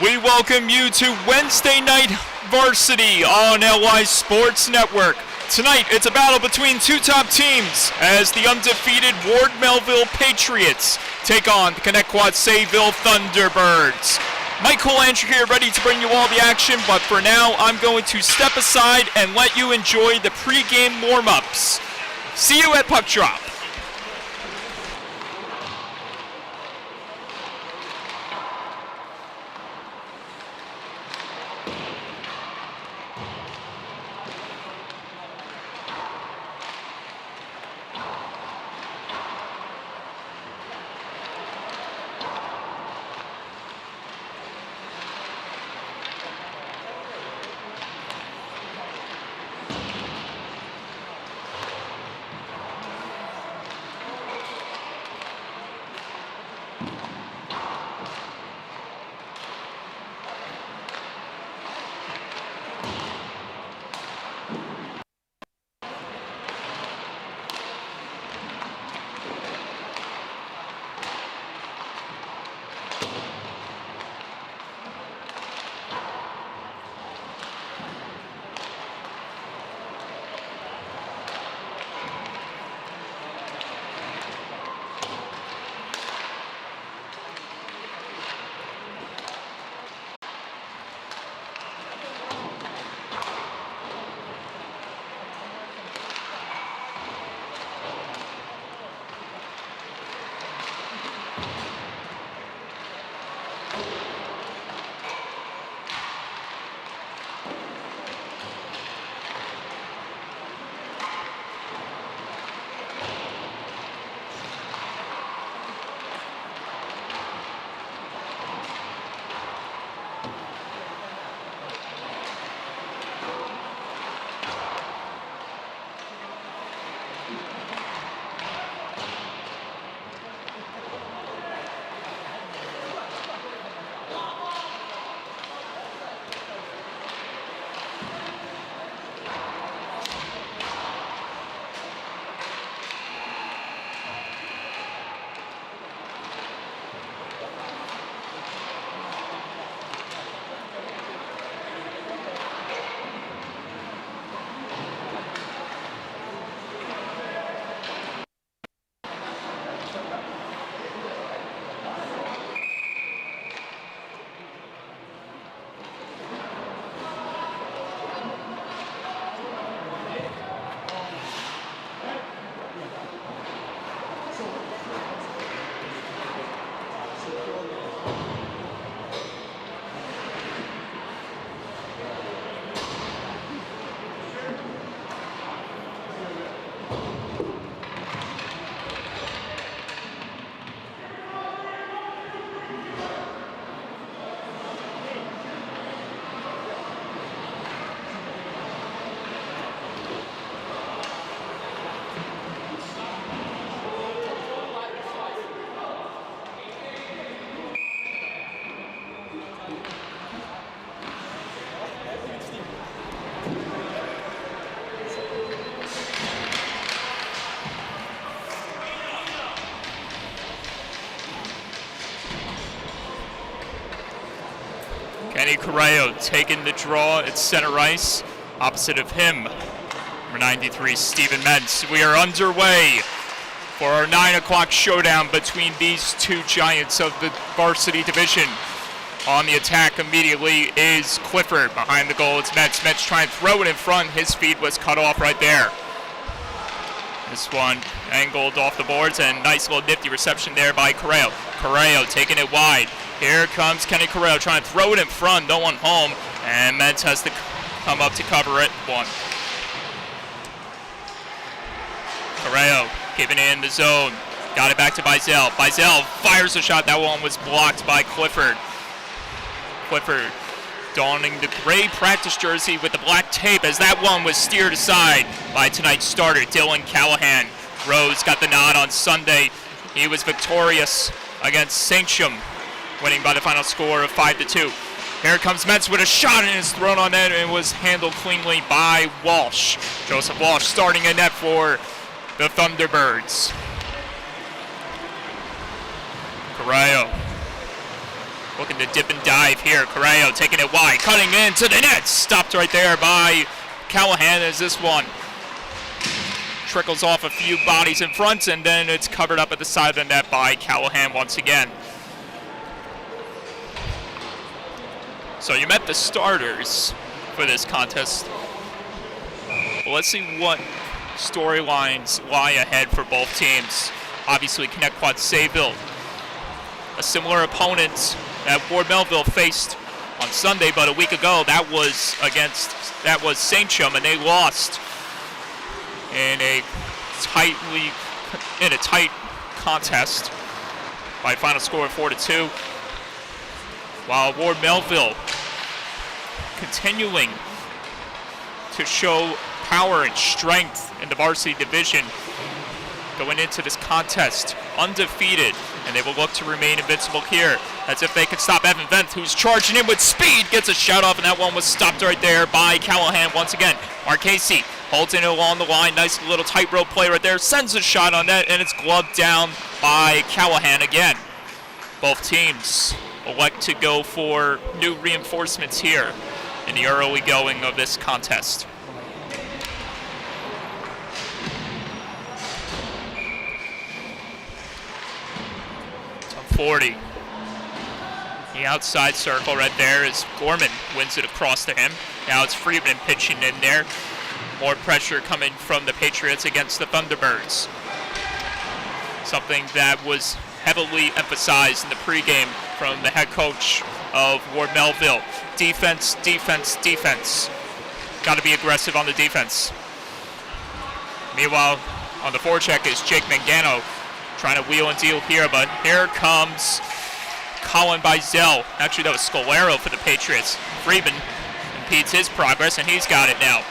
We welcome you to Wednesday Night Varsity on LI Sports Network. Tonight, it's a battle between two top teams as the undefeated Ward Melville Patriots take on the Connetquot Sayville Thunderbirds. Michael Andrew here, ready to bring you all the action, but for now, I'm going to step aside and let you enjoy the pregame warm-ups. See you at puck drop. Correo taking the draw at center ice. Opposite of him, number 93, Steven Mentz. We are underway for our 9 o'clock showdown between these two giants of the varsity division. On the attack immediately is Clifford. Behind the goal, it's Mentz. Mentz trying to throw it in front. His feed was cut off right there. This one angled off the boards, and nice little nifty reception there by Correo. Correo taking it wide. Here comes Kenny Correo trying to throw it in front. No one home, and Mentz has to come up to cover it. One. Correo keeping it in the zone. Got it back to Bizel. Bizel fires a shot. That one was blocked by Clifford. Clifford donning the gray practice jersey with the black tape as that one was steered aside by tonight's starter, Dylan Callahan. Rose got the nod on Sunday. He was victorious against Saintsham, winning by the final score of 5-2. Here comes Mentz with a shot, and it's thrown on net and was handled cleanly by Walsh. Joseph Walsh starting in net for the Thunderbirds. Correo Looking to dip and dive here. Correo taking it wide, cutting into the net. Stopped right there by Callahan as this one trickles off a few bodies in front, and then it's covered up at the side of the net by Callahan once again. So you met the starters for this contest. Well, let's see what storylines lie ahead for both teams. Obviously, Connetquot Sayville, a similar opponent that Ward Melville faced on Sunday, but a week ago that was SCHSHL, and they lost in a tight contest by a final score of 4-2. While Ward Melville continuing to show power and strength in the varsity division, going into this contest undefeated, and they will look to remain invincible here, as if they could stop Evan Venth, who's charging in with speed, gets a shot off, and that one was stopped right there by Callahan once again. Marchese holds it along the line, nice little tightrope play right there, sends a shot on net, and it's gloved down by Callahan again. Both teams elect to go for new reinforcements here in the early going of this contest. 40. The outside circle right there is Gorman wins it across to him. Now it's Friedman pitching in there. More pressure coming from the Patriots against the Thunderbirds. Something that was heavily emphasized in the pregame from the head coach of Ward Melville. Defense, defense, defense. Got to be aggressive on the defense. Meanwhile, on the forecheck is Jake Mangano, trying to wheel and deal here, but here comes Colin Bizel. Actually, that was Scalero for the Patriots. Friedman impedes his progress, and he's got it now.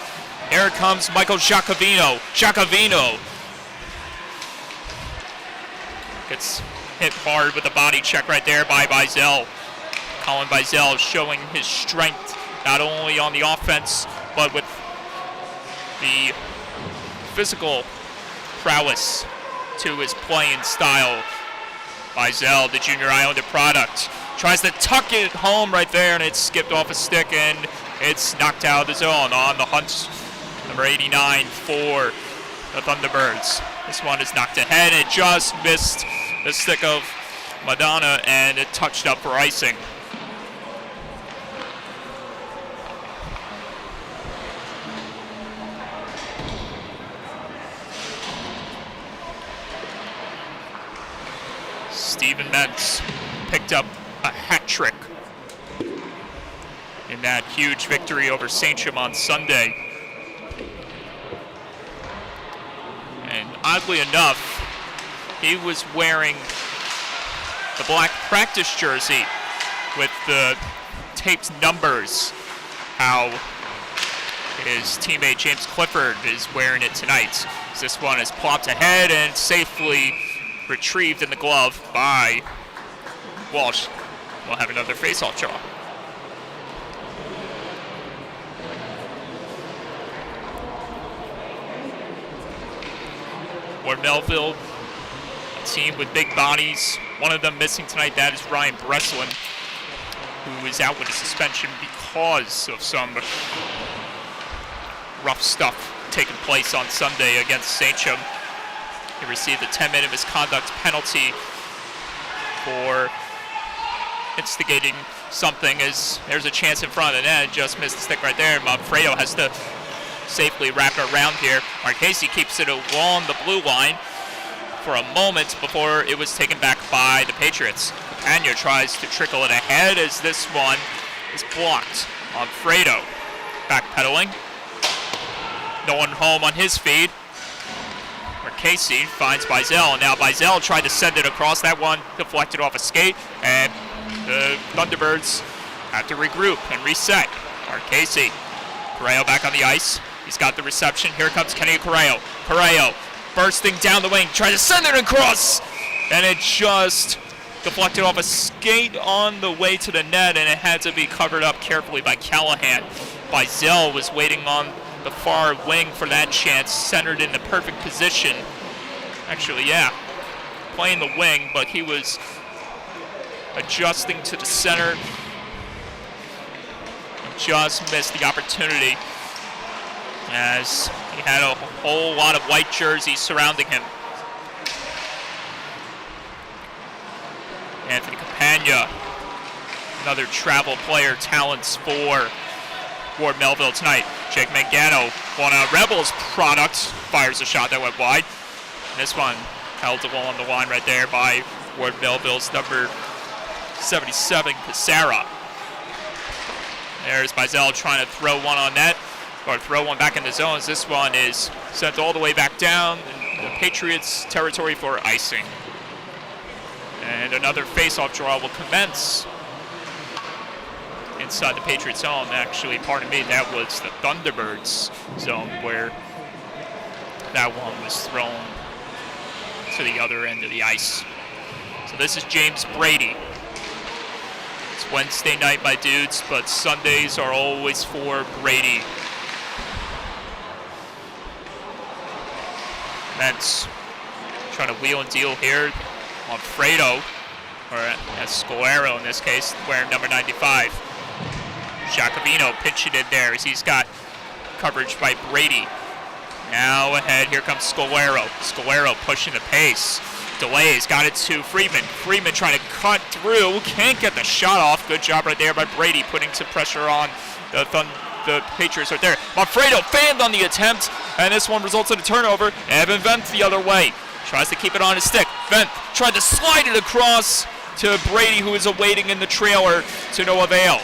Here comes Michael Giacovino. Giacovino gets hit hard with a body check right there by Bizel. Colin Bizel showing his strength, not only on the offense, but with the physical prowess to his playing style. Bizel, the junior Islander product, tries to tuck it home right there, and it's skipped off a stick, and it's knocked out of the zone on the hunt. Number 89 for the Thunderbirds. This one is knocked ahead. It just missed the stick of Madonna, and it touched up for icing. Steven Mentz picked up a hat trick in that huge victory over SCHSHL on Sunday. And oddly enough, he was wearing the black practice jersey with the taped numbers, how his teammate James Clifford is wearing it tonight. This one is plopped ahead and safely retrieved in the glove by Walsh. We'll have another face-off draw. Ward Melville, a team with big bodies. One of them missing tonight, that is Ryan Breslin, who is out with a suspension because of some rough stuff taking place on Sunday against SCHSHL. He received a 10-minute misconduct penalty for instigating something, as there's a chance in front of the net, just missed the stick right there. Manfredo has to safely wrap it around here. Marchese keeps it along the blue line for a moment before it was taken back by the Patriots. Capagna tries to trickle it ahead as this one is blocked. Manfredo backpedaling. No one home on his feed. Marchese finds Bizel, and now Bizel tried to send it across. That one deflected off a skate, and the Thunderbirds have to regroup and reset. Marchese, Correo back on the ice. He's got the reception. Here comes Kenny Correo. Correo bursting down the wing, trying to send it across, and it just deflected off a skate on the way to the net, and it had to be covered up carefully by Callahan. Bizel was waiting on the far wing for that chance, centered in the perfect position. Actually, yeah, playing the wing, but he was adjusting to the center. Just missed the opportunity as he had a whole lot of white jerseys surrounding him. Anthony Campagna, another travel player, talents for Ward Melville tonight. Jake Mangano, one Rebels product, fires a shot that went wide. And this one held along the line right there by Ward Melville's number 77, Casara. There's Bizel trying to throw one on net, or throw one back in the zones. This one is sent all the way back down in the Patriots' territory for icing. And another face-off draw will commence inside the Patriots zone. Actually, pardon me, that was the Thunderbirds zone where that one was thrown to the other end of the ice. So this is James Brady. It's Wednesday night, my dudes, but Sundays are always for Brady. Ments trying to wheel and deal here on Fredo, or Escolero in this case, wearing number 95. Jacobino pinching in there as he's got coverage by Brady. Now ahead, here comes Scolero. Scolero pushing the pace. Delays, got it to Freeman. Freeman trying to cut through, can't get the shot off. Good job right there by Brady, putting some pressure on the Patriots right there. Manfredo fanned on the attempt, and this one results in a turnover. Evan Vent the other way. Tries to keep it on his stick. Vent tried to slide it across to Brady, who is awaiting in the trailer, to no avail.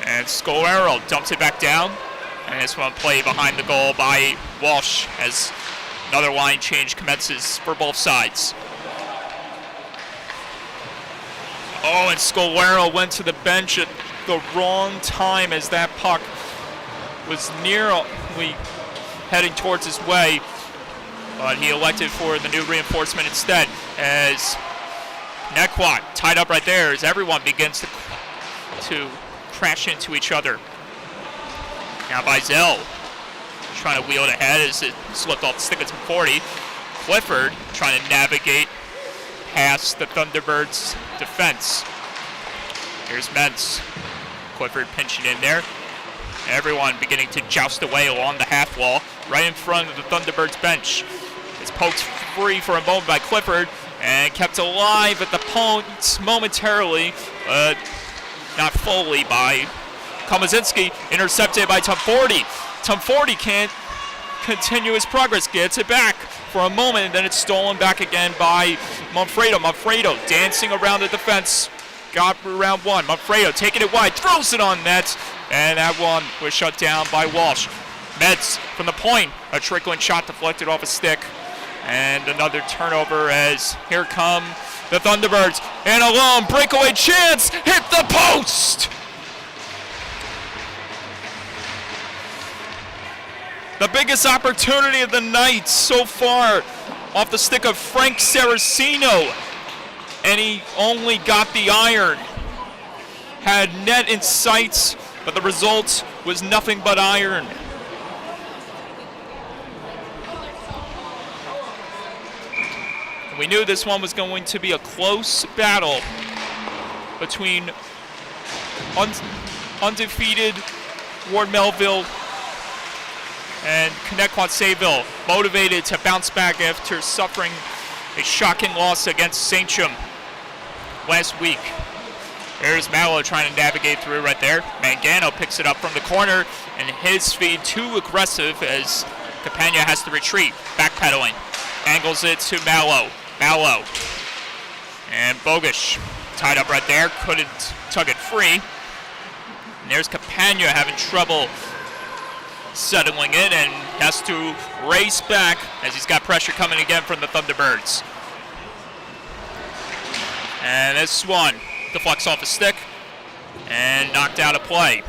And Scolero dumps it back down. And this one played behind the goal by Walsh as another line change commences for both sides. Oh, and Scolero went to the bench at the wrong time as that puck was nearly heading towards his way. But he elected for the new reinforcement instead as Connetquot tied up right there as everyone begins to crash into each other. Now Bizel trying to wheel it ahead as it slipped off the stick at 40. Clifford trying to navigate past the Thunderbirds' defense. Here's Ments. Clifford pinching in there. Everyone beginning to joust away along the half wall right in front of the Thunderbirds bench. It's poked free for a moment by Clifford and kept alive at the points momentarily, but not fully by Komazinski, intercepted by Tumforty. Tumforty can't continue his progress, gets it back for a moment, and then it's stolen back again by Manfredo. Manfredo dancing around the defense, got around one. Manfredo taking it wide, throws it on net, and that one was shut down by Walsh. Mets from the point, a trickling shot deflected off a stick, and another turnover as here come the Thunderbirds. And a long breakaway chance, hit the post! The biggest opportunity of the night so far off the stick of Frank Saraceno, and he only got the iron. Had net in sight, but the result was nothing but iron. And we knew this one was going to be a close battle between undefeated Ward Melville and Connetquot Sayville, motivated to bounce back after suffering a shocking loss against Saintsham last week. There's Mallow trying to navigate through right there. Mangano picks it up from the corner, and his feed too aggressive as Campagna has to retreat, backpedaling. Angles it to Mallow. Mallow. And Bogish tied up right there, couldn't tug it free. And there's Campagna having trouble settling in and has to race back as he's got pressure coming again from the Thunderbirds. And this one deflects off the stick and knocked out of play.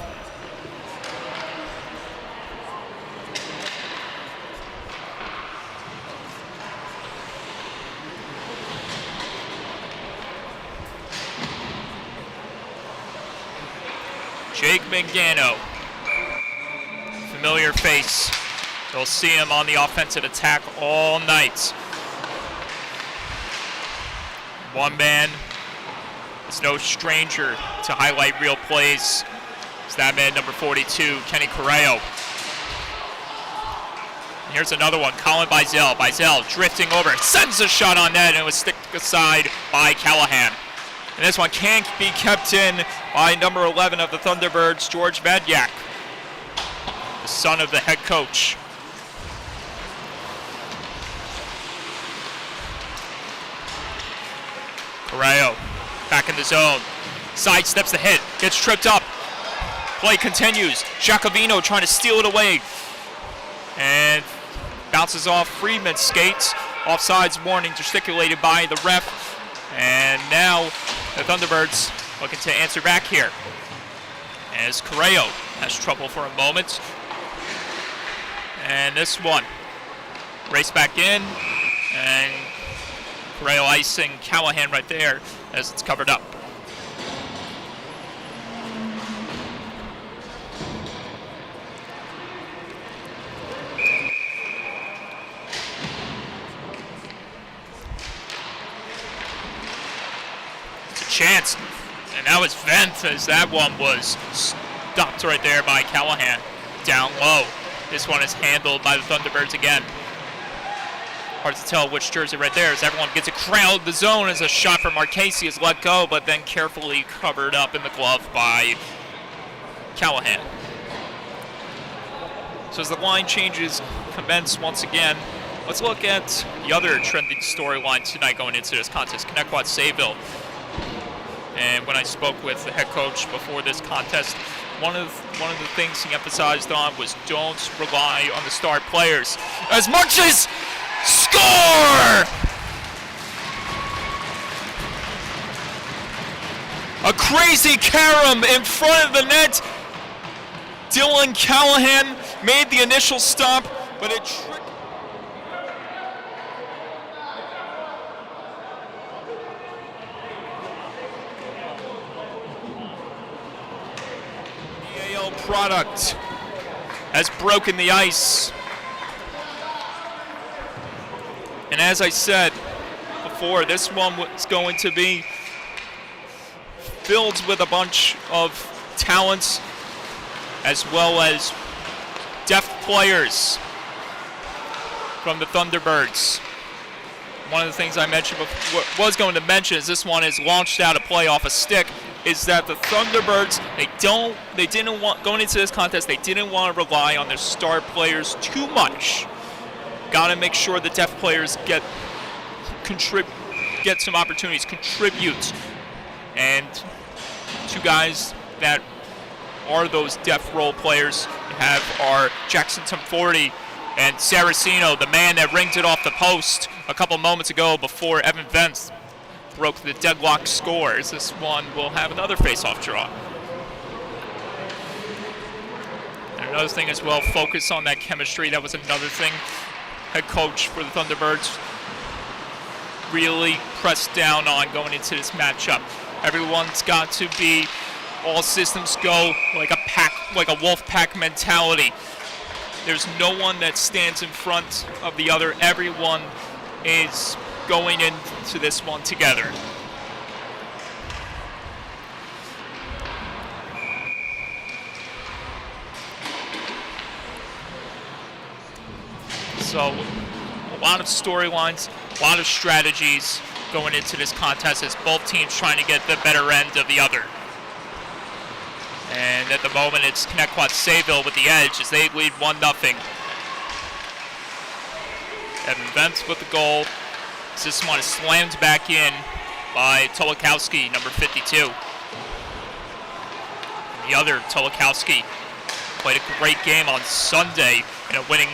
Jake Mangano. Familiar face. You'll see him on the offensive attack all night. One man is no stranger to highlight reel plays. It's that man, number 42, Kenny Correo. And here's another one, Colin Bizell. Bizell drifting over, sends a shot on net, and it was stick aside by Callahan. And this one can't be kept in by number 11 of the Thunderbirds, George Vedyak, the son of the head coach. Correo back in the zone, sidesteps the hit, gets tripped up. Play continues. Giacovino trying to steal it away, and bounces off Friedman's skates. Offsides warning gesticulated by the ref. And now the Thunderbirds looking to answer back here, as Correo has trouble for a moment. And this one, race back in, and Correo icing Callahan right there as it's covered up. Chance, and that was Venth, as that one was stopped right there by Callahan down low. This one is handled by the Thunderbirds again. Hard to tell which jersey right there, as everyone gets a crowd. The zone as a shot from Marchese is let go, but then carefully covered up in the glove by Callahan. So as the line changes commence once again, let's look at the other trending storyline tonight going into this contest, Connetquot Sayville. And when I spoke with the head coach before this contest, one of the things he emphasized on was don't rely on the star players. As Marches score! A crazy carom in front of the net. Dylan Callahan made the initial stop, but it tricked. Product has broken the ice. And as I said before, this one was going to be filled with a bunch of talents as well as deft players from the Thunderbirds. One of the things I mentioned before, was going to mention, is this one is launched out a play off a stick, is that the Thunderbirds, they didn't want, going into this contest, they didn't want to rely on their star players too much. Got to make sure the depth players get some opportunities, contribute. And two guys that are those depth role players have are Jackson Tomforti and Saraceno, the man that ringed it off the post a couple moments ago before Evan Venth broke the deadlock scores. This one will have another face-off draw. And another thing as well, focus on that chemistry. That was another thing head coach for the Thunderbirds really pressed down on going into this matchup. Everyone's got to be all systems go, like a pack, like a wolf pack mentality. There's no one that stands in front of the other. Everyone is going into this one together. So a lot of storylines, a lot of strategies going into this contest as both teams trying to get the better end of the other. And at the moment it's Connetquot Sayville with the edge as they lead 1-0. Evan Venth with the goal. This one is slammed back in by Tolakowski, number 52. The other, Tolakowski, played a great game on Sunday in a winning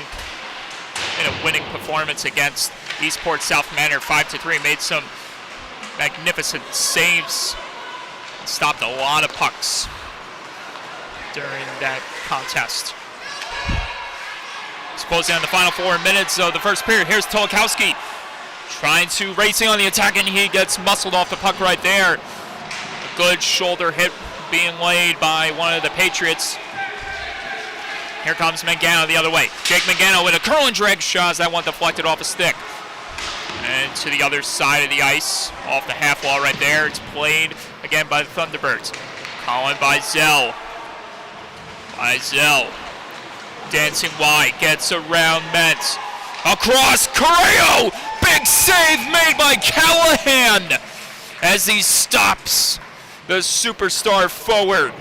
performance against Eastport South Manor, 5-3. Made some magnificent saves, stopped a lot of pucks during that contest. It's closing on the final 4 minutes of the first period. Here's Tolakowski trying to racing on the attack, and he gets muscled off the puck right there. A good shoulder hit being laid by one of the Patriots. Here comes Mangano the other way. Jake Mangano with a curl and drag shot as that one deflected off a stick. And to the other side of the ice, off the half wall right there. It's played again by the Thunderbirds. Colin Bizel. Bizel dancing wide, gets around Mentz. Across, Correo! Big save made by Callahan as he stops the superstar forward.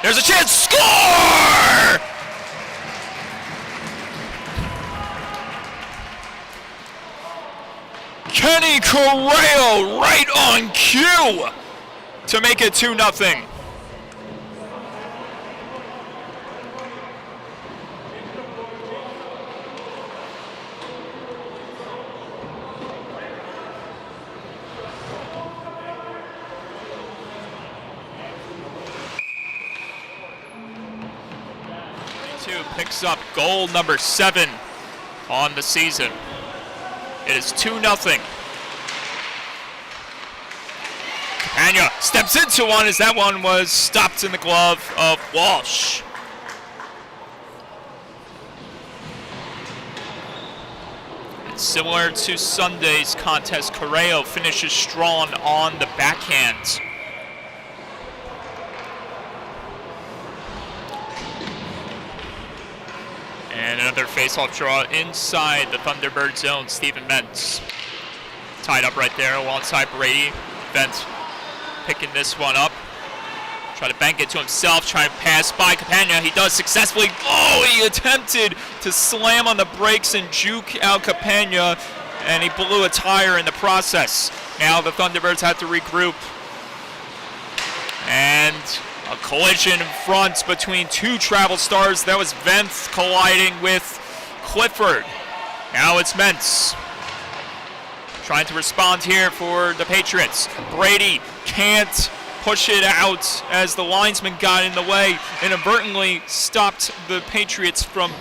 There's a chance, score! Kenny Correo right on cue to make it 2-0. Picks up goal number 7 on the season. It is 2-0. Campagna steps into one as that one was stopped in the glove of Walsh. And similar to Sunday's contest, Correo finishes strong on the backhand. And another face-off draw inside the Thunderbird zone. Steven Mentz tied up right there alongside Brady. Mentz picking this one up. Try to bank it to himself, try to pass by Campagna. He does successfully. Oh, he attempted to slam on the brakes and juke out Campagna, and he blew a tire in the process. Now the Thunderbirds have to regroup. And a collision in front between two travel stars. That was Vence colliding with Clifford. Now it's Mentz trying to respond here for the Patriots. Brady can't push it out as the linesman got in the way, inadvertently stopped the Patriots from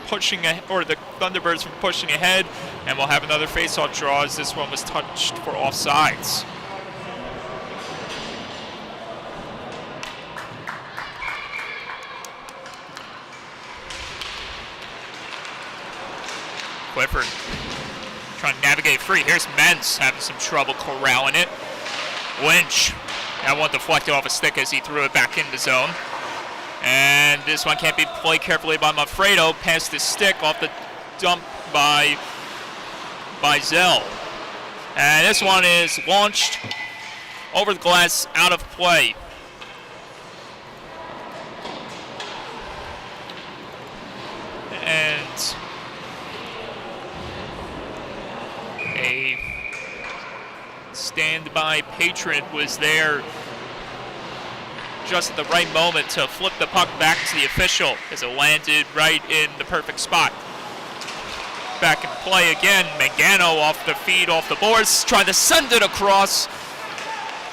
pushing, or the Thunderbirds from pushing ahead, and we'll have another face-off draw as this one was touched for offsides. Clifford trying to navigate free. Here's Mentz having some trouble corralling it. Lynch, that one deflected off a stick as he threw it back in the zone. And this one can't be played carefully by Manfredo. Past the stick off the dump by Zell. And this one is launched over the glass, out of play. And a standby patron was there just at the right moment to flip the puck back to the official as it landed right in the perfect spot. Back in play again. Mangano off the feed, off the boards, trying to send it across,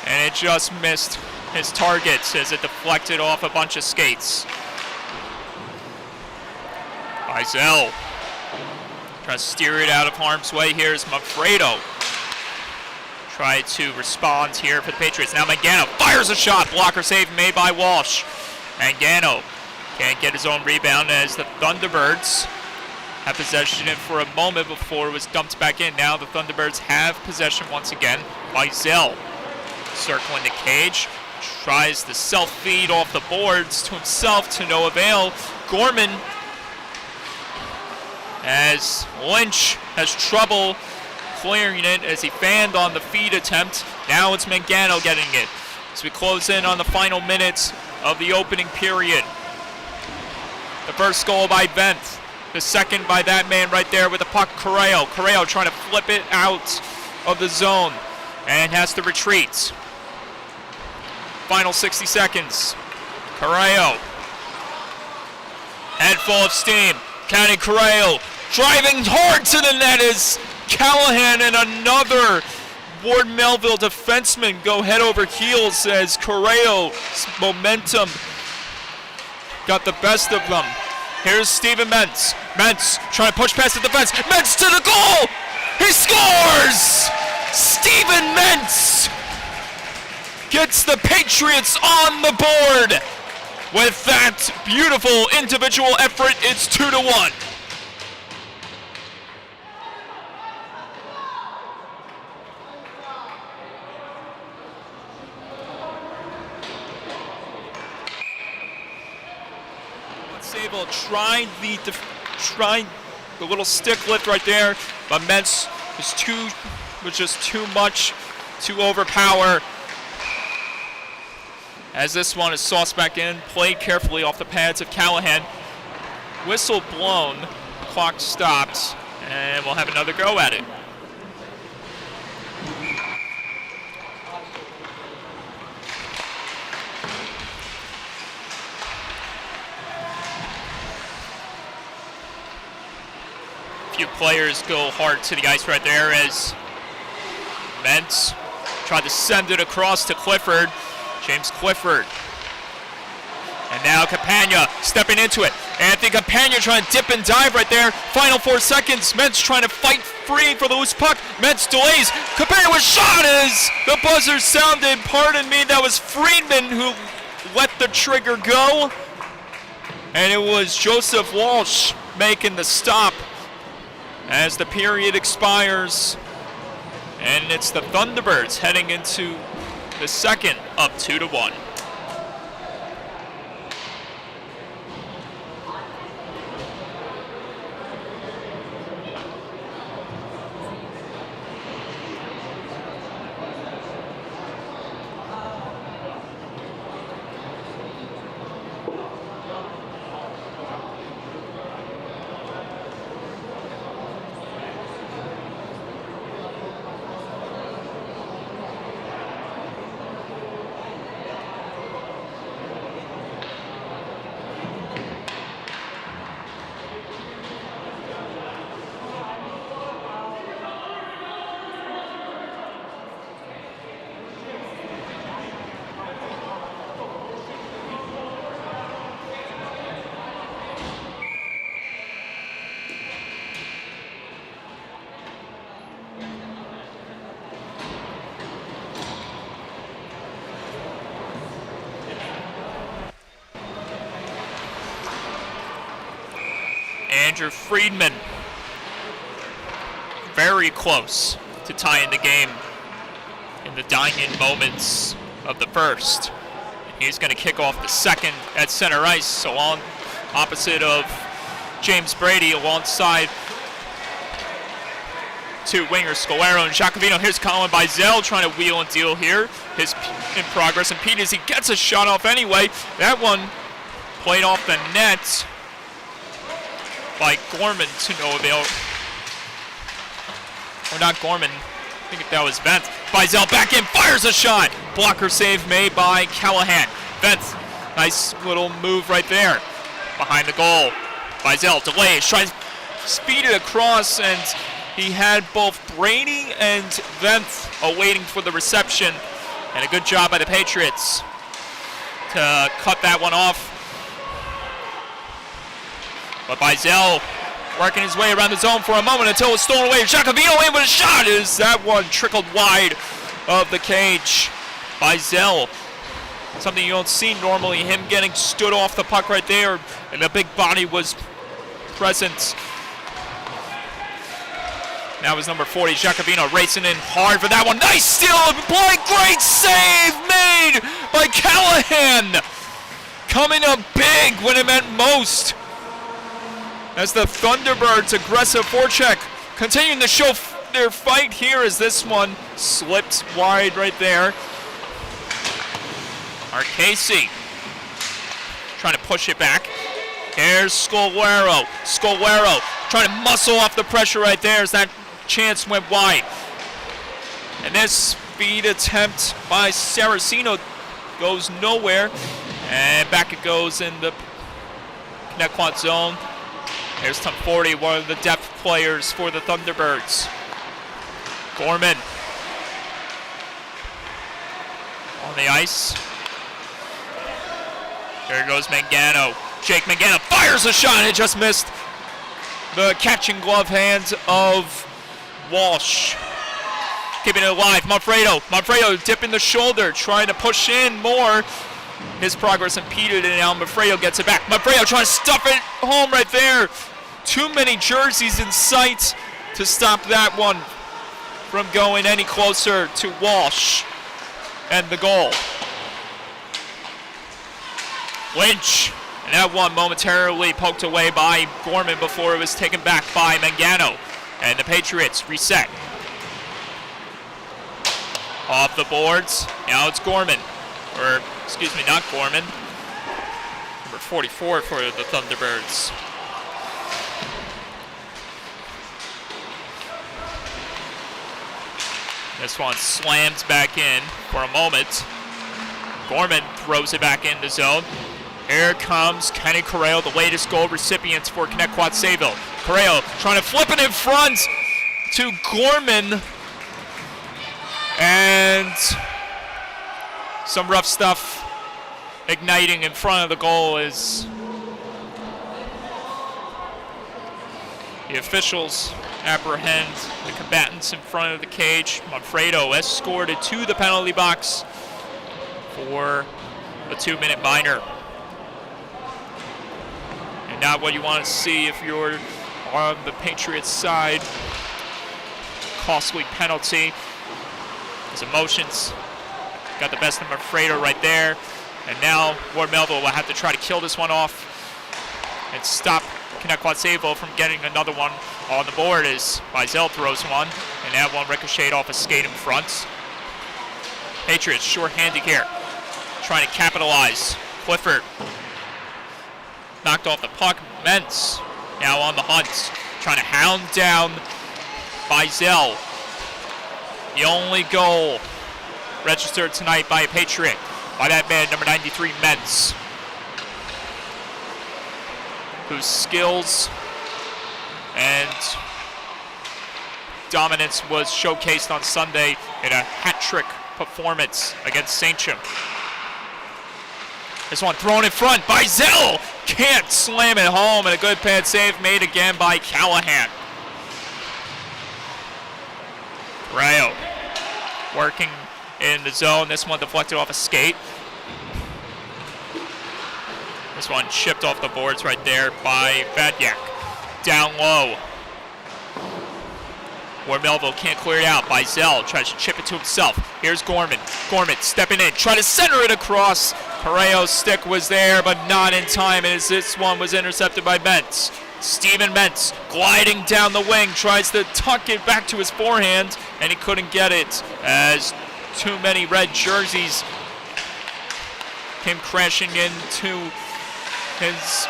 and it just missed his target as it deflected off a bunch of skates. Bizel trying to steer it out of harm's way. Here's Manfredo. Try to respond here for the Patriots. Now Mangano fires a shot. Blocker save made by Walsh. Mangano can't get his own rebound as the Thunderbirds have possession it for a moment before it was dumped back in. Now the Thunderbirds have possession once again. Bizel circling the cage. Tries to self-feed off the boards to himself to no avail. Gorman, as Lynch has trouble clearing it as he fanned on the feed attempt. Now it's Mangano getting it as we close in on the final minutes of the opening period. The first goal by Vence. The second by that man right there with the puck, Correo. Correo trying to flip it out of the zone and has to retreat. Final 60 seconds. Correo. Head full of steam. Kenny Correo driving hard to the net as Callahan and another Ward Melville defenseman go head over heels as Correo's momentum got the best of them. Here's Steven Mentz. Mentz trying to push past the defense. Mentz to the goal! He scores! Steven Mentz gets the Patriots on the board. With that beautiful individual effort, it's 2-1. Sayville tried the little stick lift right there, but Mentz was just too much to overpower. As this one is sauced back in, played carefully off the pads of Callahan. Whistle blown, clock stopped, and we'll have another go at it. Few players go hard to the ice right there as Mentz tried to send it across to Clifford. James Clifford. And now Campagna stepping into it. Anthony Campagna trying to dip and dive right there. Final 4 seconds. Mentz trying to fight free for the loose puck. Mentz delays. Campagna was shot as the buzzer sounded. Pardon me, that was Friedman who let the trigger go. And it was Joseph Walsh making the stop as the period expires. And it's the Thunderbirds heading into the second, up 2-1. Andrew Friedman, very close to tying the game in the dying moments of the first. He's going to kick off the second at center ice, so on opposite of James Brady alongside two wingers, Scalero and Jacovino. Here's Colin Bizel trying to wheel and deal here. His in progress, and Peters, he gets a shot off anyway. That one played off the net by Gorman to no avail. Or not Gorman, I think that was Vence. Bizel back in, fires a shot. Blocker save made by Callahan. Vence, nice little move right there. Behind the goal. Bizel delays, tries to speed it across, and he had both Brady and Vence awaiting for the reception. And a good job by the Patriots to cut that one off. But Bizel working his way around the zone for a moment until it was stolen away. Jacovino in with a shot as that one trickled wide of the cage. Bizel, something you don't see normally, him getting stood off the puck right there, and the big body was present. Now is number 40, Jacovino, racing in hard for that one. Nice steal of play, great save made by Callahan. Coming up big when it meant most. As the Thunderbirds' aggressive forecheck continuing to show their fight here as this one slipped wide right there. Arcasi trying to push it back. Here's Scalero. Scalero trying to muscle off the pressure right there as that chance went wide. And this feed attempt by Saraceno goes nowhere. And back it goes in the Connetquot zone. Here's Tom 40, one of the depth players for the Thunderbirds. Gorman on the ice. There goes Mangano. Jake Mangano fires a shot and it just missed the catching glove hands of Walsh. Keeping it alive, Manfredo dipping the shoulder, trying to push in more. His progress impeded and now Manfredo gets it back. Manfredo trying to stuff it home right there. Too many jerseys in sight to stop that one from going any closer to Walsh and the goal. Lynch, and that one momentarily poked away by Gorman before it was taken back by Mangano. And the Patriots reset. Off the boards, now it's Gorman. Or, excuse me, not Gorman. Number 44 for the Thunderbirds. This one slams back in for a moment. Gorman throws it back in the zone. Here comes Kenny Correo, the latest goal recipients for Connetquot Sayville. Correo trying to flip it in front to Gorman. And some rough stuff igniting in front of the goal as the officials apprehend the combatants in front of the cage. Manfredo escorted to the penalty box for a 2-minute minor. And not what you want to see if you're on the Patriots side. Costly penalty. His emotions got the best of Manfredo right there. And now Ward Melville will have to try to kill this one off and stop Connetquot Sayville from getting another one on the board as Vizel throws one. And that one ricocheted off a skate in front. Patriots short-handed here, trying to capitalize. Clifford knocked off the puck. Mentz now on the hunt, trying to hound down Vizel. The only goal registered tonight by a Patriot, by that man, number 93, Mentz, whose skills and dominance was showcased on Sunday in a hat-trick performance against Saintsham. This one thrown in front. Vizel can't slam it home, and a good pad save made again by Callahan. Rayo working in the zone. This one deflected off a skate. This one chipped off the boards right there by Vadyak. Down low. Ward Melville can't clear it out. Vizel tries to chip it to himself. Here's Gorman. Gorman stepping in, trying to center it across. Correo's stick was there, but not in time as this one was intercepted by Mentz. Steven Mentz gliding down the wing, tries to tuck it back to his forehand, and he couldn't get it as too many red jerseys came crashing into his...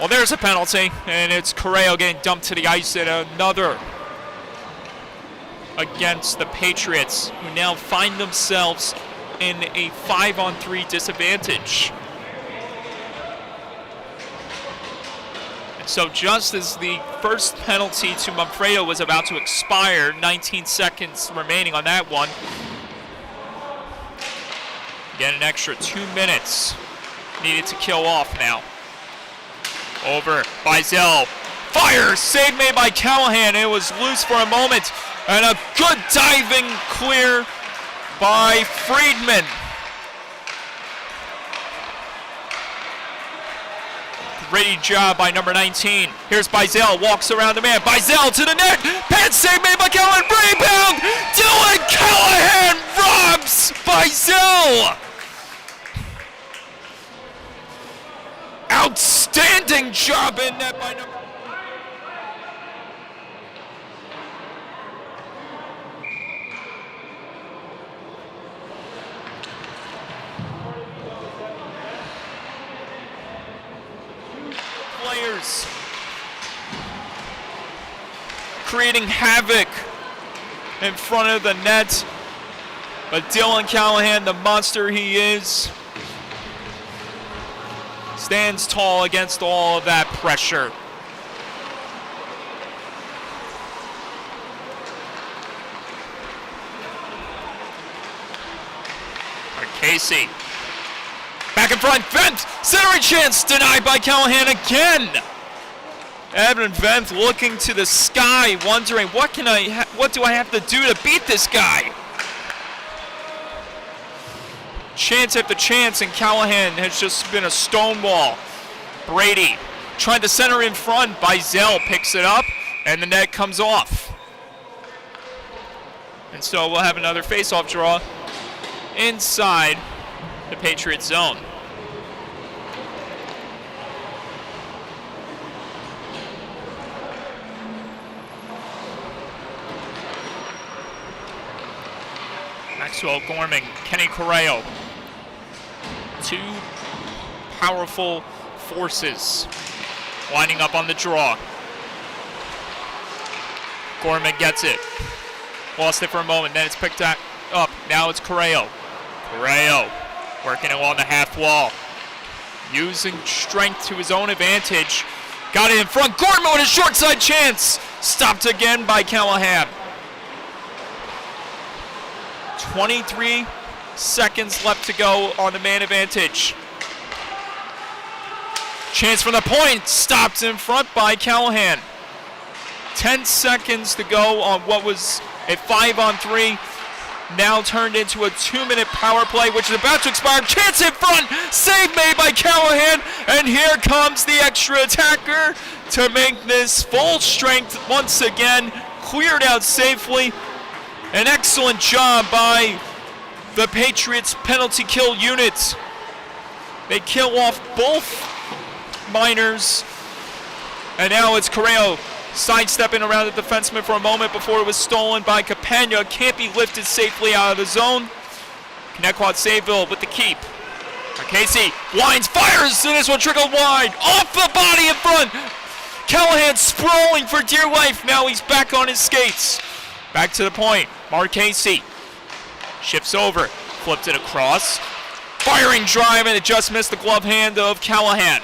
Well, there's a penalty, and it's Correo getting dumped to the ice at another against the Patriots, who now find themselves in a 5-on-3 disadvantage. And so just as the first penalty to Manfredo was about to expire, 19 seconds remaining on that one, get an extra 2 minutes needed to kill off now. Over Vizel, fire, save made by Callahan. It was loose for a moment, and a good diving clear by Friedman. Great job by number 19. Here's Vizel, walks around the man. Vizel to the net, pad save made by Callahan, rebound. Dylan Callahan robs Vizel. Outstanding job in net by number... Players creating havoc in front of the net, but Dylan Callahan, the monster he is, stands tall against all of that pressure. Casey Back in front, Venth, centering chance, denied by Callahan again. Evan Venth looking to the sky, wondering what do I have to do to beat this guy? Chance after chance, and Callahan has just been a stonewall. Brady trying to center in front. Bizell picks it up, and the net comes off. And so we'll have another face-off draw inside the Patriots zone. Maxwell Gorman, Kenny Correo. Two powerful forces lining up on the draw. Gorman gets it. Lost it for a moment, then it's picked up. Now it's Correo. Correo working along the half wall. Using strength to his own advantage. Got it in front. Gorman with a short side chance. Stopped again by Callahan. 23 seconds left to go on the man advantage. Chance from the point. Stopped in front by Callahan. 10 seconds to go on what was a 5-on-3. Now turned into a 2-minute power play, which is about to expire. Chance in front. Save made by Callahan. And here comes the extra attacker to make this full strength once again. Cleared out safely. An excellent job by the Patriots penalty kill unit. They kill off both minors. And now it's Correo sidestepping around the defenseman for a moment before it was stolen by Capena. Can't be lifted safely out of the zone. Connetquot Sayville with the keep. Casey winds, fires, and this one trickled wide. Off the body in front. Callahan sprawling for dear life. Now he's back on his skates. Back to the point. Marchese shifts over, flipped it across. Firing drive, and it just missed the glove hand of Callahan.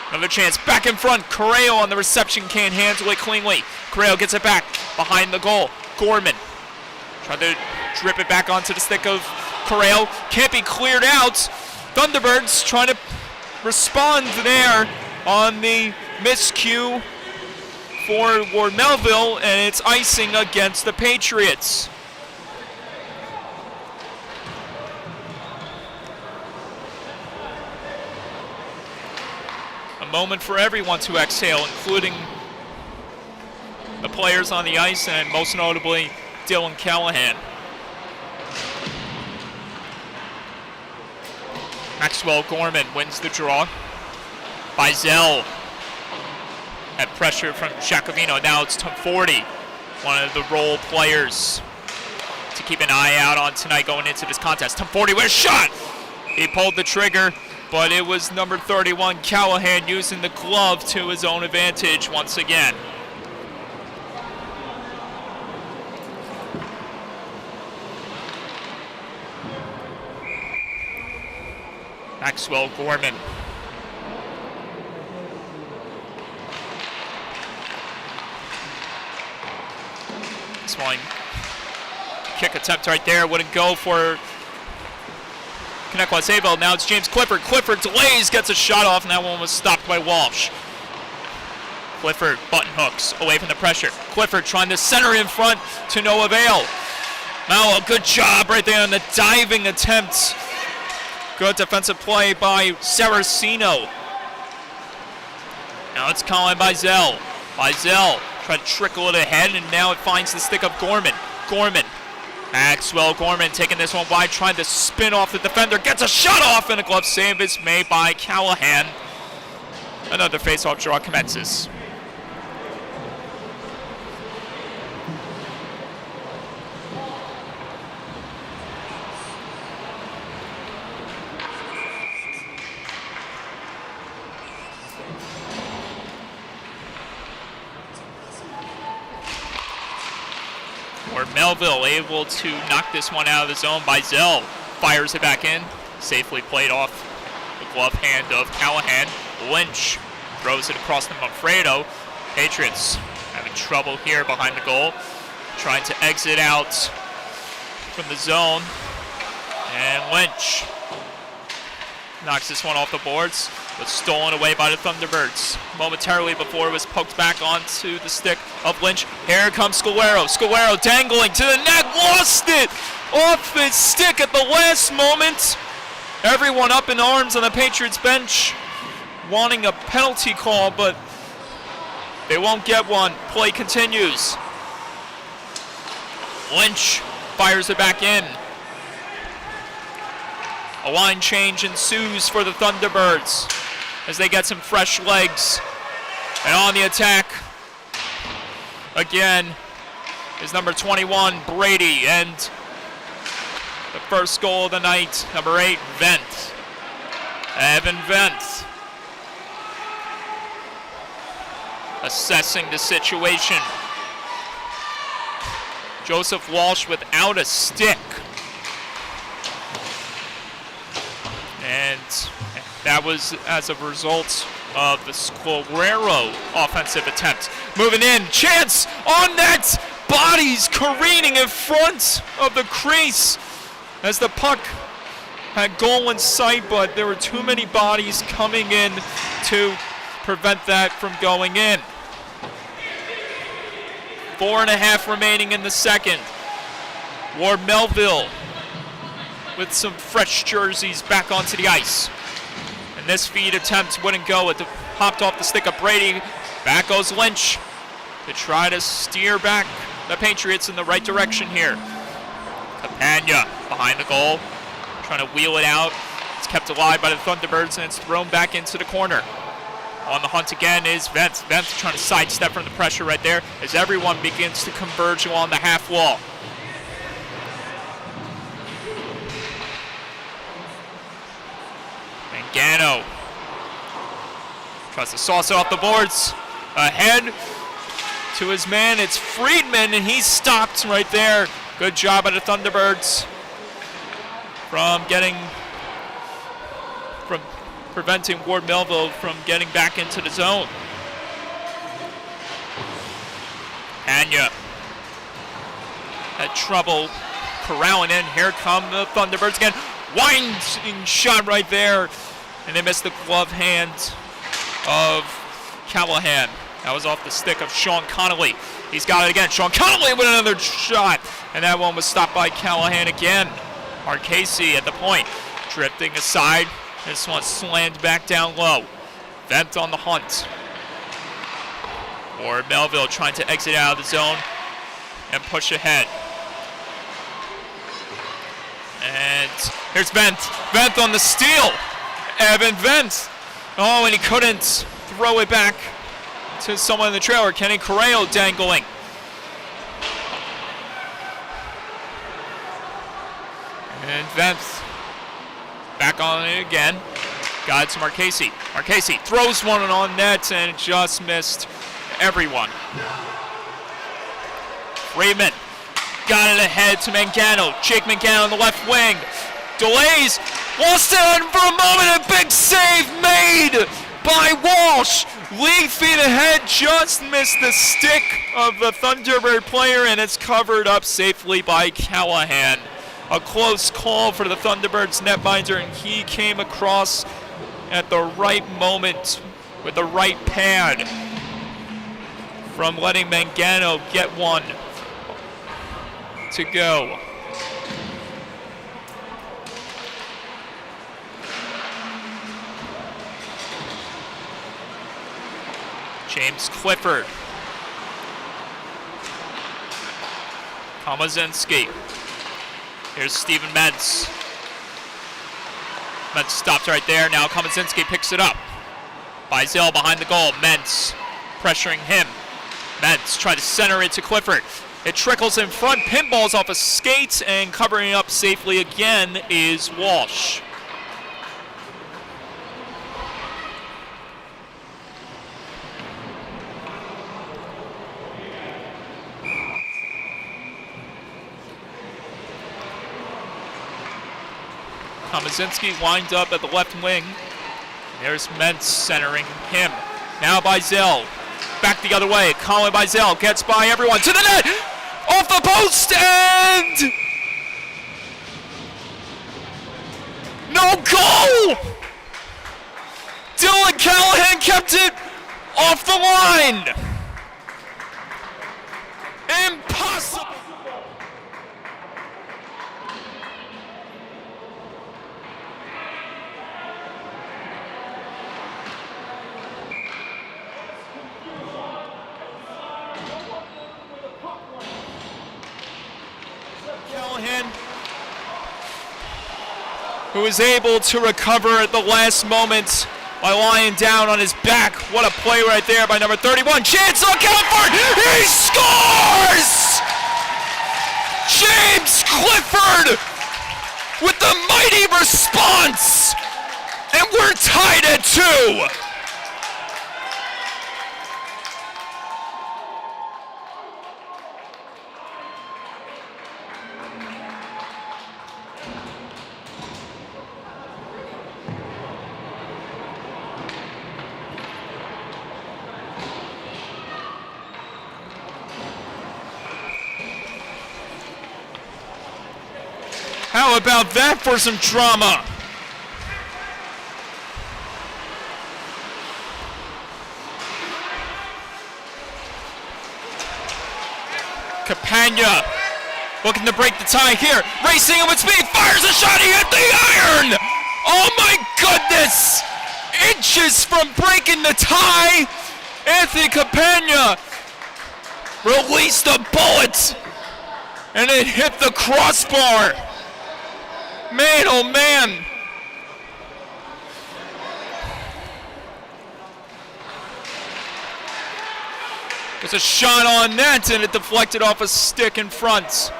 Another chance back in front. Correo on the reception, can't handle it cleanly. Correo gets it back behind the goal. Gorman trying to drip it back onto the stick of Correo. Can't be cleared out. Thunderbirds trying to respond there on the miscue for Ward Melville, and it's icing against the Patriots. A moment for everyone to exhale, including the players on the ice and most notably Dylan Callahan. Maxwell Gorman wins the draw. Bizell had pressure from Jacobino. Now it's Tom 40, one of the role players to keep an eye out on tonight going into this contest. Tom 40 with a shot. He pulled the trigger, but it was number 31, Callahan, using the glove to his own advantage once again. Maxwell Gorman. This one, kick attempt right there, wouldn't go for Connetquot Sayville. Now it's James Clifford. Clifford delays, gets a shot off, and that one was stopped by Walsh. Clifford button hooks away from the pressure. Clifford trying to center in front to no avail. Now a good job right there on the diving attempt. Good defensive play by Saraceno. Now it's Colin Bizell. Bizell trying to trickle it ahead, and now it finds the stick of Gorman. Gorman. Maxwell Gorman taking this one wide, trying to spin off the defender. Gets a shot off, and a glove save is made by Callahan. Another face-off draw commences. Or Melville able to knock this one out of the zone. Bizell fires it back in. Safely played off the glove hand of Callahan. Lynch throws it across to Manfredo. Patriots having trouble here behind the goal. Trying to exit out from the zone. And Lynch knocks this one off the boards, but stolen away by the Thunderbirds. Momentarily before it was poked back onto the stick of Lynch. Here comes Scalero. Scalero dangling to the net, lost it off his stick at the last moment. Everyone up in arms on the Patriots bench wanting a penalty call, but they won't get one. Play continues. Lynch fires it back in. A line change ensues for the Thunderbirds as they get some fresh legs. And on the attack, again, is number 21, Brady. And the first goal of the night, number 8, Vent. Evan Vent. Assessing the situation. Joseph Walsh without a stick. And that was as a result of the Scalero offensive attempt. Moving in, chance on net! Bodies careening in front of the crease as the puck had goal in sight, but there were too many bodies coming in to prevent that from going in. 4.5 remaining in the second. Ward Melville with some fresh jerseys back onto the ice. And this feed attempt wouldn't go. It popped off the stick of Brady. Back goes Lynch to try to steer back the Patriots in the right direction here. Campagna behind the goal, trying to wheel it out. It's kept alive by the Thunderbirds, and it's thrown back into the corner. On the hunt again is Vent. Vent trying to sidestep from the pressure right there as everyone begins to converge along the half wall. Mangano tries to sauce it off the boards. Ahead to his man, it's Friedman, and he's stopped right there. Good job by the Thunderbirds from preventing Ward Melville from getting back into the zone. Anya had trouble corralling in. Here come the Thunderbirds again. Winding shot right there, and they missed the glove hand of Callahan. That was off the stick of Sean Connolly. He's got it again. Sean Connolly with another shot, and that one was stopped by Callahan again. Marchese at the point, drifting aside. This one slammed back down low. Vent on the hunt. Or Melville trying to exit out of the zone and push ahead. And here's Vent. Vent on the steal. Evan Vent. Oh, and he couldn't throw it back to someone in the trailer. Kenny Correo dangling. And Vent back on it again. Got it to Marchese. Marchese throws one on net and just missed everyone. Freeman got it ahead to Mangano. Jake Mangano on the left wing. Delays. Lost it on for a moment. A big save made by Walsh. League feet ahead. Just missed the stick of the Thunderbird player, and it's covered up safely by Callahan. A close call for the Thunderbirds netminder, and he came across at the right moment with the right pad from letting Mangano get one to go. James Clifford. Komazinski. Here's Steven Metz. Metz stopped right there. Now Komazinski picks it up. Bizell behind the goal. Metz pressuring him. Metz tried to center it to Clifford. It trickles in front, pinballs off of skates, and covering up safely again is Walsh. Komazinski winds up at the left wing. There's Mentz centering him. Now Bizell. Back the other way. Colin Bizell gets by everyone to the net. Off the post and no goal! Dylan Callahan kept it off the line. Impossible. Callahan, who was able to recover at the last moment by lying down on his back. What a play right there by number 31. Chance on Calford. He scores! James Clifford with the mighty response. And we're tied at 2. How about that for some drama? Capagna looking to break the tie here. Racing him with speed, fires a shot, he hit the iron! Oh my goodness! Inches from breaking the tie. Anthony Capagna released a bullet and it hit the crossbar. Man, oh man. There's a shot on net and it deflected off a stick in front.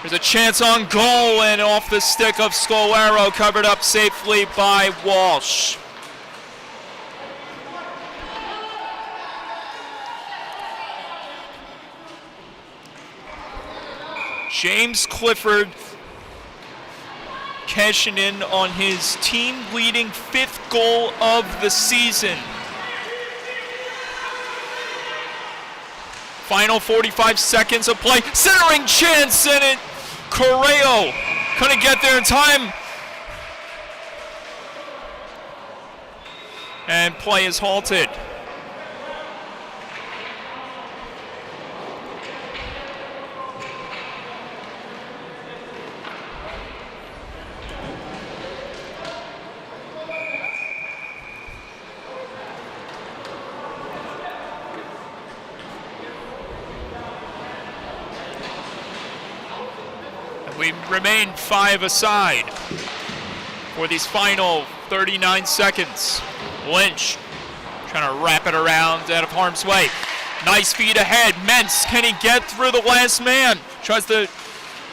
There's a chance on goal and off the stick of Scolaro, covered up safely by Walsh. James Clifford cashing in on his team-leading 5th goal of the season. Final 45 seconds of play. Centering chance and it. Correo couldn't get there in time. And play is halted. We remain 5 aside for these final 39 seconds. Lynch trying to wrap it around out of harm's way. Nice feed ahead. Mentz, can he get through the last man? Tries to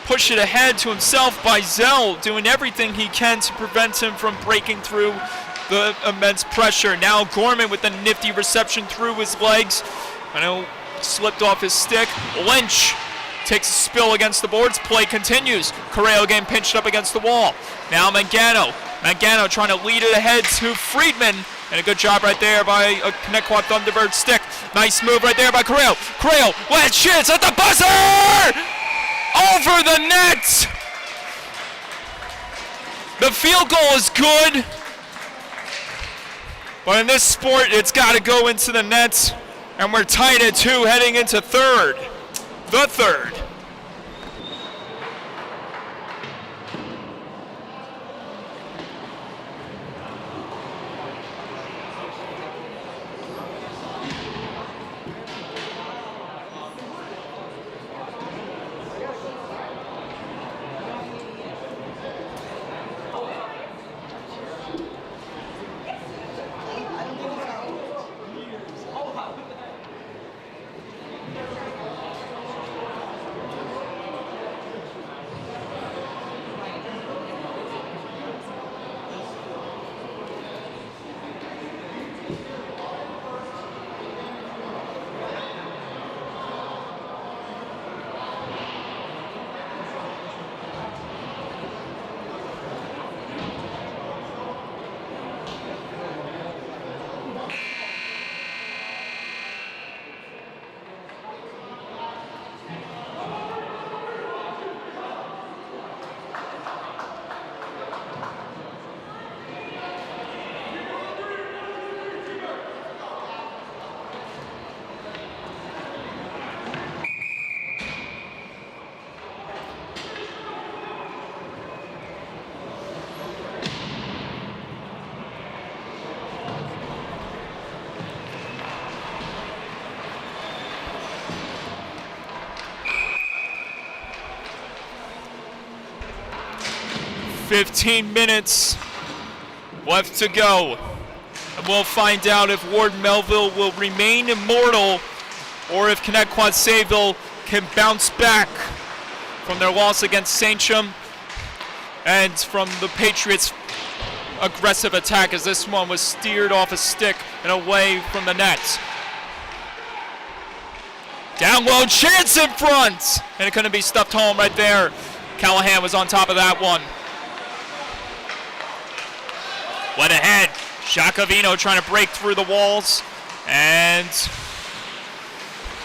push it ahead to himself by Zell, doing everything he can to prevent him from breaking through the immense pressure. Now Gorman with a nifty reception through his legs. I know slipped off his stick. Lynch takes a spill against the boards. Play continues. Correo again pinched up against the wall. Now Mangano. Mangano trying to lead it ahead to Friedman. And a good job right there by a Connetquot Thunderbird stick. Nice move right there by Correo. Correo, last chance at the buzzer! Over the net! The field goal is good. But in this sport, it's got to go into the net. And we're tied at 2 heading into third. The third. 15 minutes left to go. And we'll find out if Ward Melville will remain immortal or if Connetquot Sayville can bounce back from their loss against Saintsham and from the Patriots' aggressive attack, as this one was steered off a stick and away from the net. Down low, chance in front! And it couldn't be stuffed home right there. Callahan was on top of that one. Went ahead. Giacovino trying to break through the walls and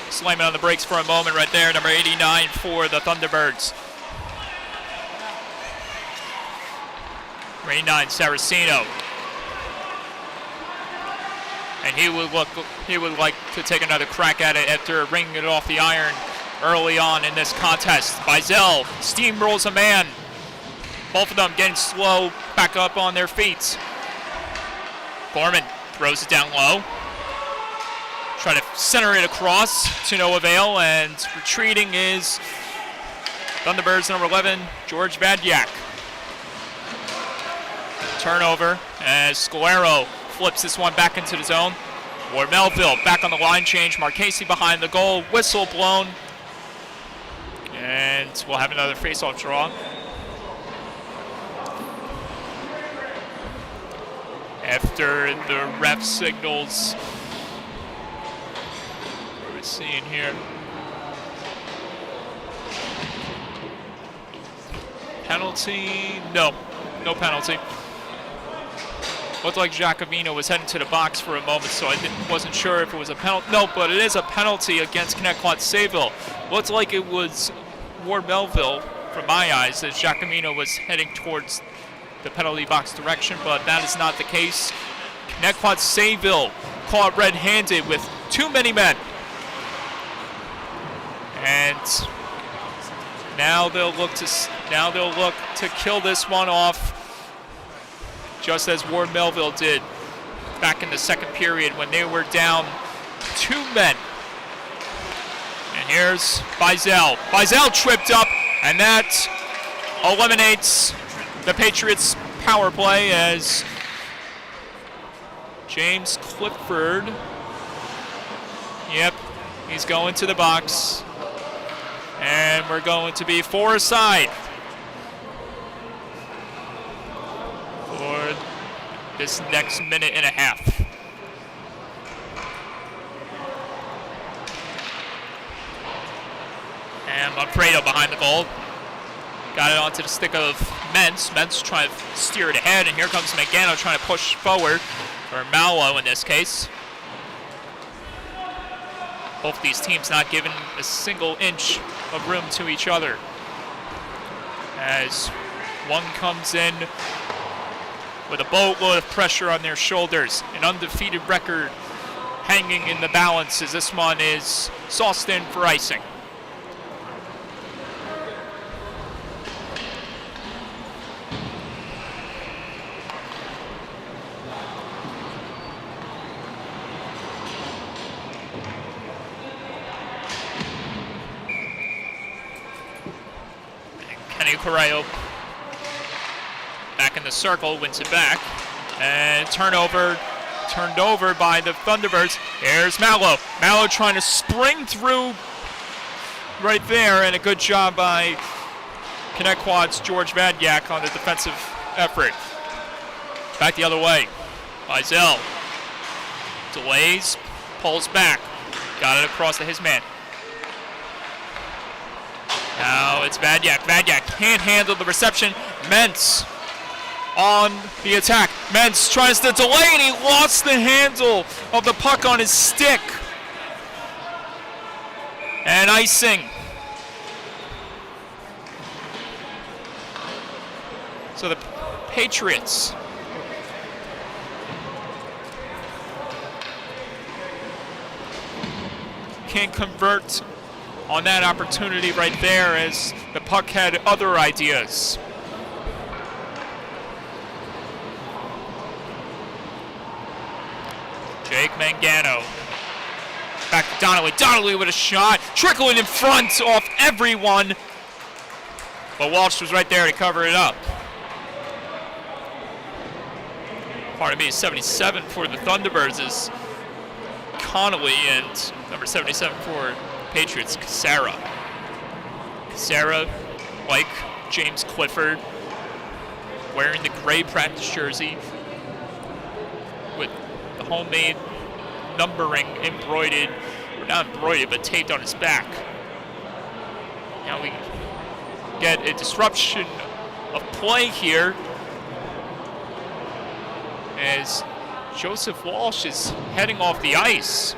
slamming on the brakes for a moment right there. Number 89 for the Thunderbirds. 89, Saraceno. And he would like to take another crack at it after ringing it off the iron early on in this contest. Bizel steamrolls a man. Both of them getting slow, back up on their feet. Gorman throws it down low. Try to center it across to no avail, and retreating is Thunderbirds number 11, George Vadyak. Turnover as Scalero flips this one back into the zone. Ward Melville back on the line change. Marchese behind the goal. Whistle blown. And we'll have another face-off draw. After the ref signals. What are we seeing here? Penalty? No penalty. Looked like Giacovino was heading to the box for a moment, so I wasn't sure if it was a penalty. No, but it is a penalty against Connetquot Sayville. Looked like it was Ward Melville, from my eyes, as Giacovino was heading towards the penalty box direction, but that is not the case. Connetquot Sayville caught red-handed with too many men. And now they'll look to kill this one off, just as Ward Melville did back in the second period when they were down 2 men. And here's Bizel. Bizel tripped up, and that eliminates the Patriots' power play as James Clifford, he's going to the box. And we're going to be 4-a-side for this next minute and a half. And Manfredo behind the goal. Got it onto the stick of Mentz. Mentz trying to steer it ahead, and here comes Mangano trying to push forward, or Mallow in this case. Both of these teams not giving a single inch of room to each other. As one comes in with a boatload of pressure on their shoulders, an undefeated record hanging in the balance as this one is sauced in for icing. Correo back in the circle, wins it back, and turned over by the Thunderbirds. Here's Mallow. Mallow trying to spring through right there, and a good job by Connetquot's George Vadyak on the defensive effort. Back the other way. Bizel delays, pulls back, got it across to his man. Now it's Vadyak. Vadyak can't handle the reception. Mentz on the attack. Mentz tries to delay, and he lost the handle of the puck on his stick. And icing. So the Patriots can't convert on that opportunity right there, as the puck had other ideas. Jake Mangano. Back to Donnelly. Donnelly with a shot. Trickling in front off everyone. But Walsh was right there to cover it up. pardon me, 77 for the Thunderbirds is Connolly, and number 77 for Patriots, Casara. Casara, like James Clifford, wearing the gray practice jersey with the homemade numbering embroidered, or not embroidered, but taped on his back. Now we get a disruption of play here as Joseph Walsh is heading off the ice.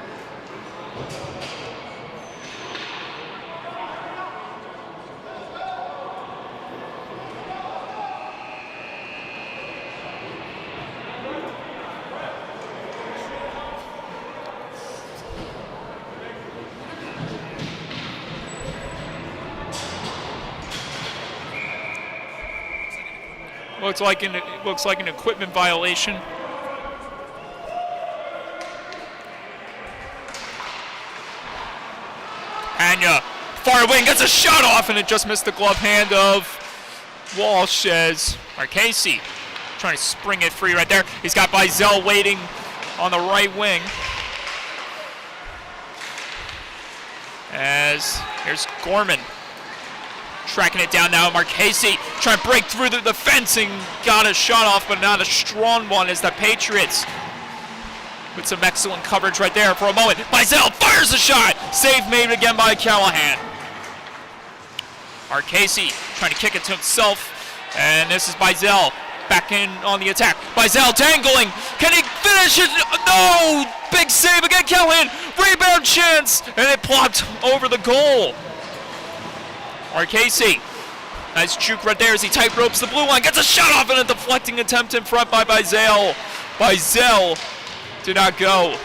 Looks like an equipment violation. Anya, far wing, gets a shot off, and it just missed the glove hand of Walsh as Marchese trying to spring it free right there. He's got Bizel waiting on the right wing. As here's Gorman tracking it down now. Marchese trying to break through the fencing, got a shot off, but not a strong one as the Patriots with some excellent coverage right there for a moment. Bizel fires a shot. Save made again by Callahan. Marchese trying to kick it to himself, and this is Bizel back in on the attack. Bizel dangling. Can he finish it? No! Big save again, Callahan. Rebound chance, and it plopped over the goal. Marchese, nice juke right there as he tight ropes the blue line. Gets a shot off and a deflecting attempt in front by Bizel. Bizel did not go.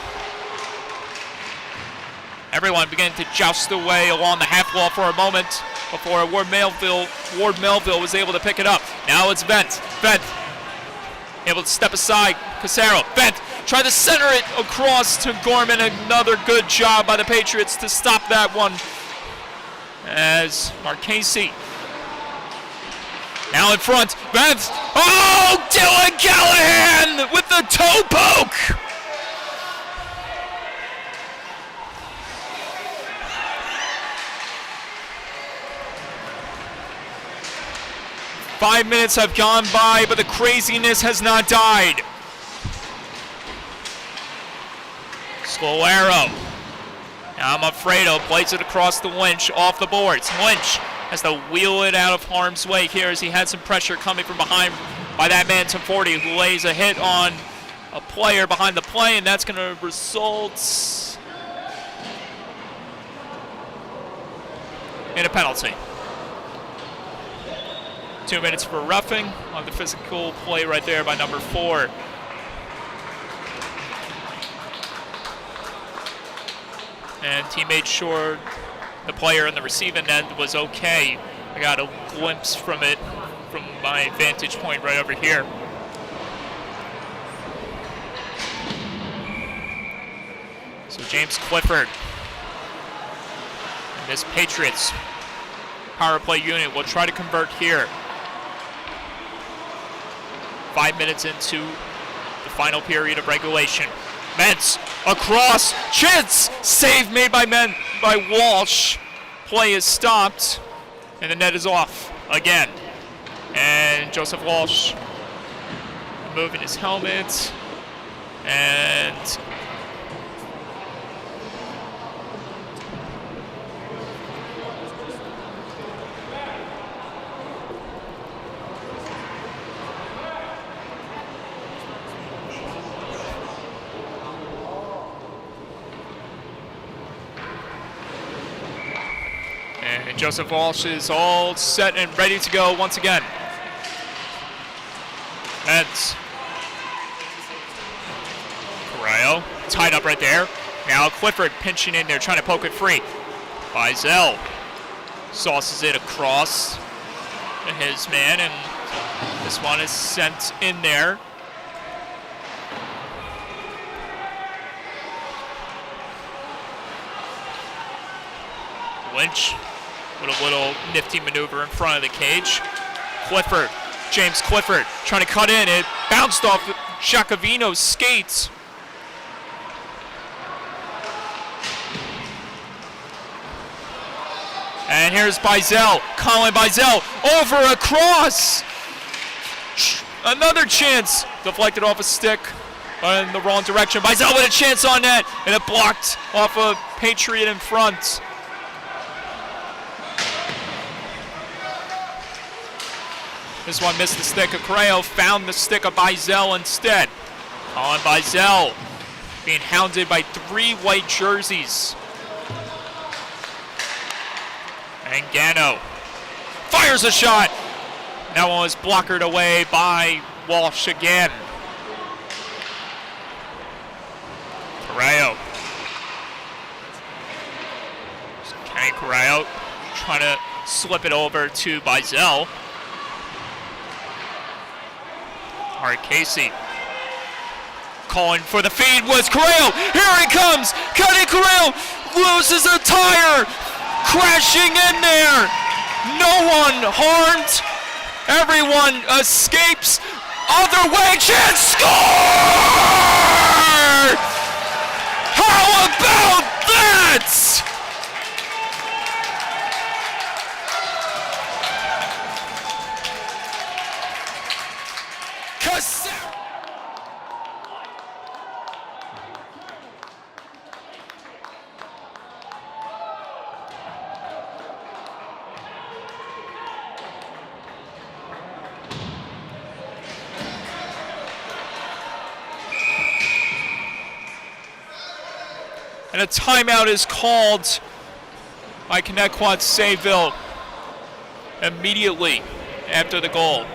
Everyone began to joust away along the half wall for a moment before Ward Melville was able to pick it up. Now it's Vent. Vent able to step aside. Casaro. Vent tried to center it across to Gorman. Another good job by the Patriots to stop that one. As Marchese now in front. Vent. Oh, Dylan Callahan with the toe poke. Five minutes have gone by, but the craziness has not died. Scalero. Now Manfredo plays it across the Lynch, off the boards. Lynch has to wheel it out of harm's way here as he had some pressure coming from behind by that man, Tom40, who lays a hit on a player behind the play, and that's going to result in a penalty. 2 minutes for roughing on the physical play right there by number 4. And he made sure the player in the receiving end was okay. I got a glimpse from it from my vantage point right over here. So James Clifford and this Patriots power play unit will try to convert here. 5 minutes into the final period of regulation. Mentz across, chance, save made by Walsh. Play is stopped, and the net is off again. And Joseph Walsh moving his helmet, and Joseph Walsh is all set and ready to go once again. Mentz. Correo tied up right there. Now Clifford pinching in there, trying to poke it free. Bizel sauces it across to his man, and this one is sent in there. Lynch with a little nifty maneuver in front of the cage. Clifford, James Clifford, trying to cut in. It bounced off Jacovino skates. And here's Bizel, Colin Bizel, over across. Another chance, deflected off a stick, but in the wrong direction. Bizel with a chance on net, and it blocked off a Patriot in front. This one missed the stick of Creo, found the stick of Bizel instead. Colin Bizel being hounded by 3 white jerseys. And Gano fires a shot. That one was blockered away by Walsh again. Correo. Kenny Correo trying to slip it over to Bizel. All right, Casey calling for the feed was Correo. Here he comes. Kenny Correo loses a tire. Crashing in there. No one harmed. Everyone escapes. Other way, chance, score! How about that? And a timeout is called by Connetquot Sayville immediately after the goal.